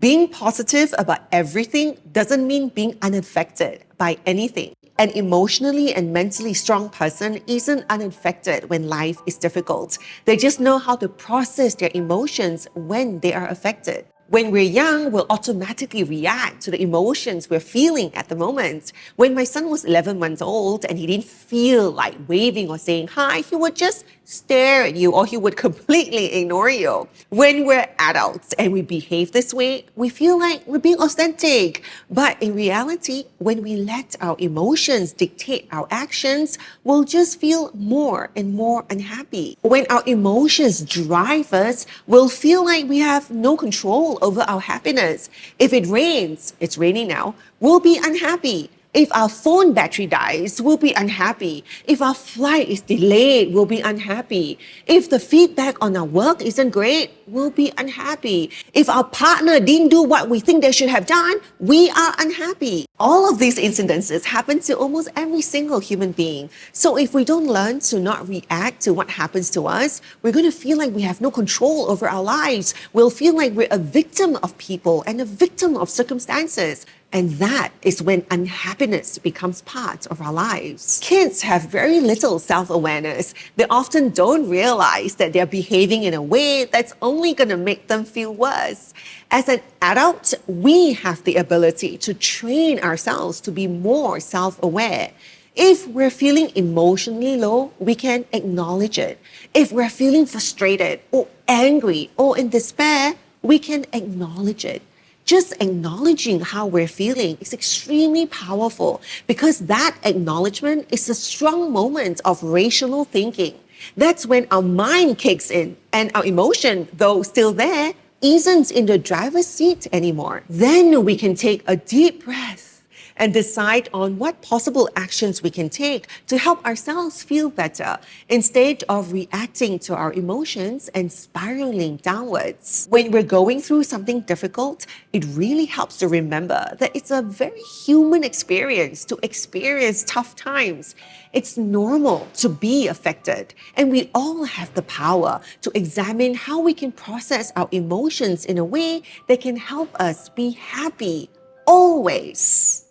Being positive about everything doesn't mean being unaffected by anything. An emotionally and mentally strong person isn't unaffected when life is difficult. They just know how to process their emotions when they are affected. When we're young, we'll automatically react to the emotions we're feeling at the moment. When my son was 11 months old and he didn't feel like waving or saying hi, he would just stare at you or he would completely ignore you. When we're adults and we behave this way, we feel like we're being authentic. But in reality, when we let our emotions dictate our actions, we'll just feel more and more unhappy. When our emotions drive us, we'll feel like we have no control over our happiness. If it rains, it's raining now, we'll be unhappy. If our phone battery dies, we'll be unhappy. If our flight is delayed, we'll be unhappy. If the feedback on our work isn't great, we'll be unhappy. If our partner didn't do what we think they should have done, we are unhappy. All of these incidences happen to almost every single human being. So if we don't learn to not react to what happens to us, we're going to feel like we have no control over our lives. We'll feel like we're a victim of people and a victim of circumstances. And that is when unhappiness becomes part of our lives. Kids have very little self-awareness. They often don't realize that they're behaving in a way that's only going to make them feel worse. As an adult, we have the ability to train ourselves to be more self-aware. If we're feeling emotionally low, we can acknowledge it. If we're feeling frustrated or angry or in despair, we can acknowledge it. Just acknowledging how we're feeling is extremely powerful because that acknowledgement is a strong moment of rational thinking. That's when our mind kicks in and our emotion, though still there, isn't in the driver's seat anymore. Then we can take a deep breath and decide on what possible actions we can take to help ourselves feel better instead of reacting to our emotions and spiraling downwards. When we're going through something difficult, it really helps to remember that it's a very human experience to experience tough times. It's normal to be affected, and we all have the power to examine how we can process our emotions in a way that can help us be happy always.